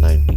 90।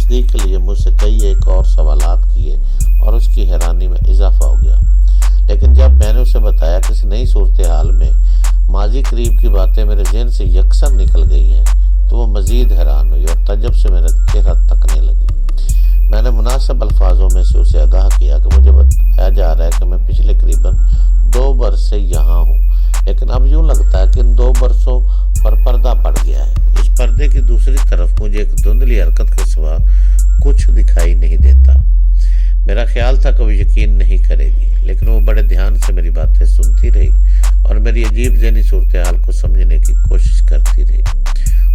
تصدیق کے لیے مجھ سے کئی ایک اور سوالات کیے اور اس کی حیرانی میں اضافہ ہو گیا۔ لیکن جب میں نے اسے بتایا کہ اس نئی صورتحال میں ماضی قریب کی باتیں میرے ذہن سے یکسر نکل گئی ہیں تو وہ مزید حیران ہوئی اور تعجب سے میرا چہرہ تکنے لگی۔ میں نے مناسب الفاظوں میں سے اسے آگاہ کیا کہ مجھے بتایا جا رہا ہے کہ میں پچھلے قریباً 2 برس سے یہاں ہوں، لیکن اب یوں لگتا ہے کہ ان 2 برسوں پر پردہ پڑ گیا ہے۔ اس پردے کی دوسری طرف مجھے ایک دھندلی حرکت کے سوا کچھ دکھائی نہیں دیتا۔ میرا خیال تھا کہ وہ یقین نہیں کرے گی، لیکن وہ بڑے دھیان سے میری باتیں سنتی رہی اور میری عجیب ذہنی صورتحال کو سمجھنے کی کوشش کرتی رہی۔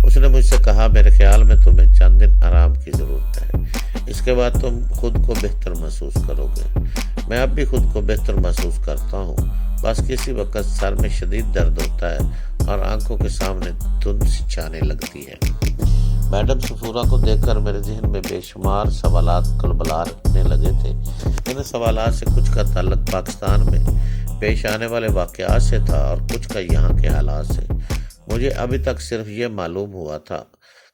اس نے مجھ سے کہا، میرے خیال میں تمہیں چند دن آرام کی ضرورت ہے، اس کے بعد تم خود کو بہتر محسوس کرو گے۔ میں اب بھی خود کو بہتر محسوس کرتا ہوں، بس کسی وقت سر میں شدید درد ہوتا ہے اور آنکھوں کے سامنے دھند سی چھانے لگتی ہے۔ میڈم صفورہ کو دیکھ کر میرے ذہن میں بے شمار سوالات کلبلانے لگے تھے۔ ان سوالات سے کچھ کا تعلق پاکستان میں پیش آنے والے واقعات سے تھا اور کچھ کا یہاں کے حالات سے۔ مجھے ابھی تک صرف یہ معلوم ہوا تھا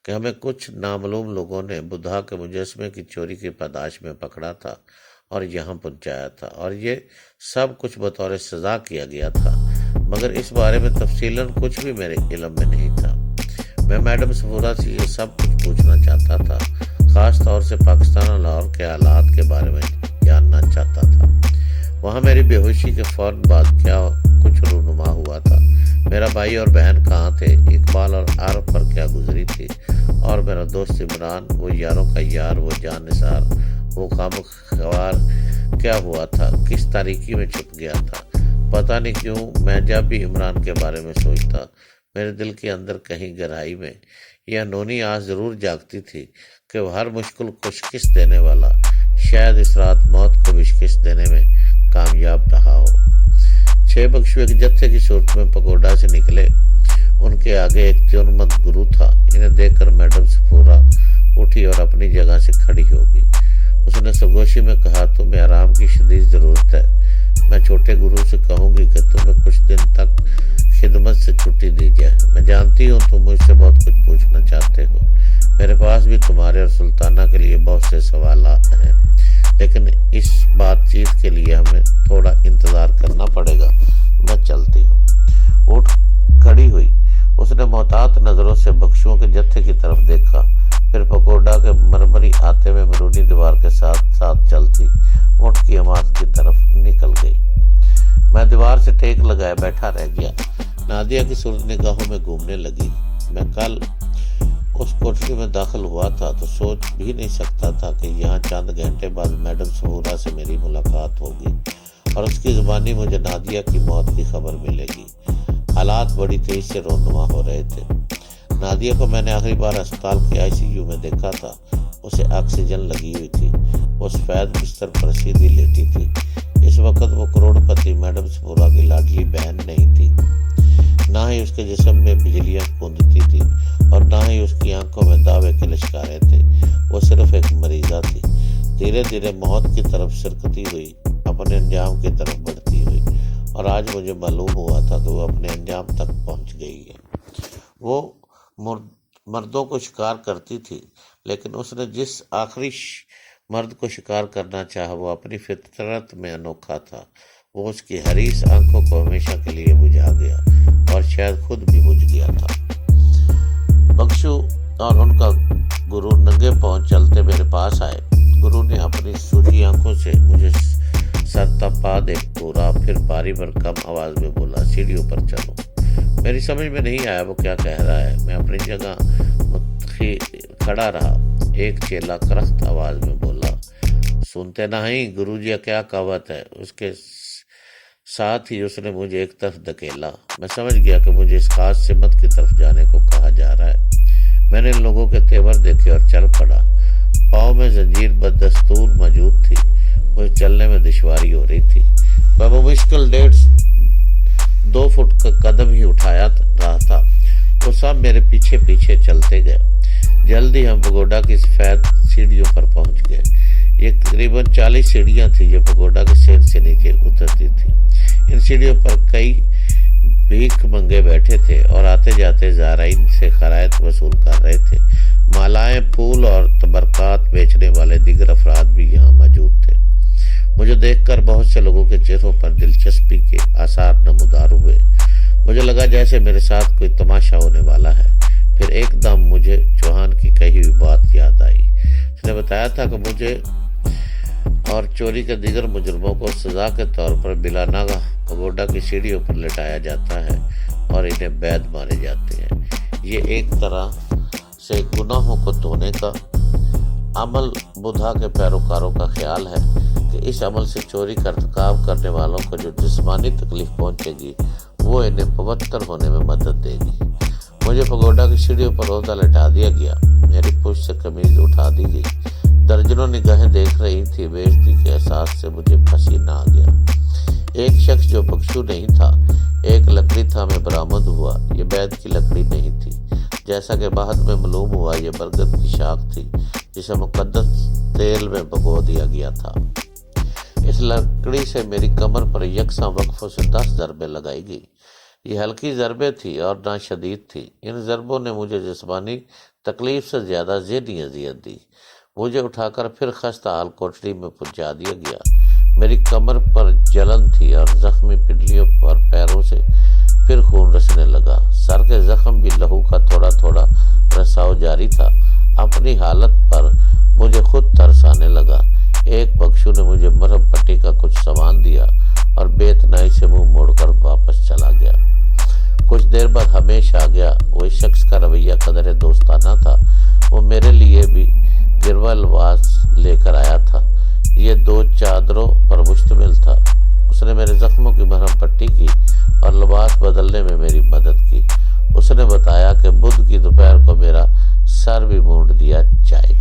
کہ ہمیں کچھ نامعلوم لوگوں نے بدھا کے مجسمے کی چوری کی پاداش میں پکڑا تھا اور یہاں پہنچایا تھا، اور یہ سب کچھ بطور سزا کیا گیا تھا، مگر اس بارے میں تفصیلاً کچھ بھی میرے علم میں نہیں تھا۔ میں میڈم صفورہ سے یہ سب کچھ پوچھنا چاہتا تھا، خاص طور سے پاکستان اور لاہور کے حالات کے بارے میں جاننا چاہتا تھا۔ وہاں میری بے ہوشی کے فوراً بعد کیا کچھ رونما ہوا تھا، میرا بھائی اور بہن کہاں تھے، اقبال اور عارف پر کیا گزری تھی، اور میرا دوست عمران، وہ یاروں کا یار، وہ جان نثار، وہ خامخوار کیا ہوا تھا، کس تاریکی میں چھپ گیا تھا۔ پتہ نہیں کیوں میں جب بھی عمران کے بارے میں سوچتا، میرے دل کے اندر کہیں گہرائی میں یہ انہونی آس ضرور جاگتی تھی کہ وہ ہر مشکل کو شکست دینے والا شاید اس رات موت کو بھی شکست دینے میں کامیاب رہا ہو۔ 6 بخشو ایک جتھے کی صورت میں پگوڈا سے نکلے، ان کے آگے ایک دیوبند گرو تھا۔ انہیں دیکھ کر میڈم صفورہ اٹھی اور اپنی جگہ سے کھڑی ہو گئی۔ اس نے سرگوشی میں کہا، تمہیں آرام کی شدید ضرورت ہے، میں چھوٹے گرو سے کہوں گی کہ تمہیں کچھ دن تک خدمت سے چھٹی دی جائے۔ میں جانتی ہوں تم مجھ سے بہت کچھ پوچھنا چاہتے ہو، میرے پاس بھی تمہارے اور سلطانہ کے لیے بہت سے سوالات ہیں، لیکن اس بات چیت کے لیے ہمیں تھوڑا انتظار کرنا پڑے گا۔ میں چلتی ہوں۔ اٹھ کھڑی ہوئی، اس نے محتاط نظروں سے بخشوؤں کے جتھے کی طرف دیکھا، پھر پگوڈا کے مرمری آتے میں مرونی دیوار کے ساتھ ساتھ چلتی اونٹ کی عمارت کی طرف نکل گئی۔ میں دیوار سے ٹیک لگائے بیٹھا رہ گیا۔ نادیہ کی صورت نگاہوں میں گھومنے لگی۔ میں کل اس کوٹری میں داخل ہوا تھا تو سوچ بھی نہیں سکتا تھا کہ یہاں چند گھنٹے بعد میڈم صفورہ سے میری ملاقات ہوگی اور اس کی زبانی مجھے نادیہ کی موت کی خبر ملے گی۔ حالات بڑی تیزی سے رونما ہو رہے تھے۔ نادیہ کو میں نے آخری بار اسپتال کے ICU میں دیکھا تھا، اسے آکسیجن لگی ہوئی تھی، وہ سفید بستر پر سیدھی لیٹی تھی۔ اس وقت وہ کروڑ پتی میڈم صفورہ کی لاڈلی بہن نہیں تھی، نہ ہی اس کے جسم میں بجلیاں کودتی تھی اور نہ ہی اس کی آنکھوں میں دعوے کے لشکارے تھے۔ وہ صرف ایک مریضہ تھی، دھیرے دھیرے موت کی طرف سرکتی ہوئی، اپنے انجام کی طرف بڑھتی ہوئی، اور آج مجھے معلوم ہوا تھا کہ وہ اپنے انجام تک پہنچ گئی ہے۔ وہ مردوں کو شکار کرتی تھی، لیکن اس نے جس آخری مرد کو شکار کرنا چاہا وہ اپنی فطرت میں انوکھا تھا۔ وہ اس کی حریص آنکھوں کو ہمیشہ کے لیے بجھا گیا اور شاید خود بھی بجھ گیا تھا۔ بخشو اور ان کا گرو ننگے پاؤں چلتے میرے پاس آئے۔ گرو نے اپنی سوجی آنکھوں سے مجھے سر تپا دیکھ پورا، پھر باری بر کم آواز میں بولا، سیڑھیوں پر چلو۔ میری سمجھ میں نہیں آیا وہ کیا کہہ رہا ہے۔ میں اپنی جگہ کھڑا رہا۔ ایک چیلا کرخت آواز میں بولا، سنتے نہیں گرو جی کیا کہاوت ہے۔ اس کے ساتھ ہی اس نے مجھے ایک طرف دھکیلا۔ میں سمجھ گیا کہ مجھے اس خاص سمت کی طرف جانے کو کہا جا رہا ہے۔ میں نے ان لوگوں کے تیور دیکھے اور چل پڑا۔ پاؤں میں زنجیر بدستور موجود تھی، مجھے چلنے میں دشواری ہو رہی تھی۔ میں مشکل 1.5-2 فٹ کا قدم ہی اٹھایا رہا تھا۔ وہ سب میرے پیچھے پیچھے چلتے گئے۔ جلدی ہم پگوڈا کی سفید سیڑھیوں پر پہنچ گئے۔ یہ تقریباً 40 سیڑھیاں تھیں جو پگوڈا کے سیر سے نیچے اترتی تھی۔ ان سیڑھیوں پر کئی بھیک منگے بیٹھے تھے اور آتے جاتے زائرین سے خرائط وصول کر رہے تھے۔ مالائیں، پھول اور تبرکات بیچنے والے دیگر افراد بھی یہاں موجود تھے۔ مجھے دیکھ کر بہت سے لوگوں کے چہروں پر دلچسپی کے آثار نمودار ہوئے۔ مجھے لگا جیسے میرے ساتھ کوئی تماشا ہونے والا ہے۔ پھر ایک دم مجھے چوہان کی کہی ہوئی بات یاد آئی۔ اس نے بتایا تھا کہ مجھے اور چوری کے دیگر مجرموں کو سزا کے طور پر بلا ناگہ پگوڈا کی سیڑھیوں پر لٹایا جاتا ہے اور انہیں بیض مارے جاتے ہیں۔ یہ ایک طرح سے گناہوں کو دھونے کا عمل بدھا کے پیروکاروں کا خیال ہے کہ اس عمل سے چوری کا ارتکاب کرنے والوں کو جو جسمانی تکلیف پہنچے گی وہ انہیں پوتر ہونے میں مدد دے گی۔ مجھے پگوڈا کی سیڑھیوں پر عہدہ لٹا دیا گیا۔ میری پشت سے قمیض اٹھا دی گئی۔ درجنوں نگاہیں دیکھ رہی تھی۔ بے عزتی کے احساس سے مجھے پسینہ آ گیا۔ ایک شخص جو بخشو نہیں تھا، ایک لکڑی تھا میں برآمد ہوا۔ یہ بیت کی لکڑی نہیں تھی، جیسا کہ بعد میں معلوم ہوا یہ برگد کی شاخ تھی جسے مقدس تیل میں بھگو دیا گیا تھا۔ اس لکڑی سے میری کمر پر یکساں وقفوں سے 10 ضربیں لگائی گئی۔ یہ ہلکی ضربیں تھی اور نہ شدید تھی۔ ان ضربوں نے مجھے جسمانی تکلیف سے زیادہ ذہنی اذیت دی۔ مجھے اٹھا کر پھر خستہ حال کوٹری میں پہنچا دیا گیا۔ میری کمر پر جلن تھی اور زخمی پنڈلیوں پر پیروں سے پھر خون رسنے لگا۔ سر کے زخم بھی لہو کا تھوڑا تھوڑا رساؤ جاری تھا۔ اپنی حالت پر مجھے خود ترس آنے لگا۔ ایک بخشو نے مجھے مرہم پٹی کا کچھ سامان دیا اور بے اتنائی سے منہ موڑ کر واپس چلا گیا۔ کچھ دیر بعد ہمیش آ گیا۔ وہ شخص کا رویہ قدر دوستانہ تھا۔ وہ میرے لیے بھی گروا لباس لے کر آیا تھا۔ یہ 2 چادروں پر مشتمل تھا۔ اس نے میرے زخموں کی مرہم پٹی کی اور لباس بدلنے میں میری مدد کی۔ اس نے بتایا کہ بدھ کی دوپہر کو میرا سر بھی مونڈ دیا جائے گا۔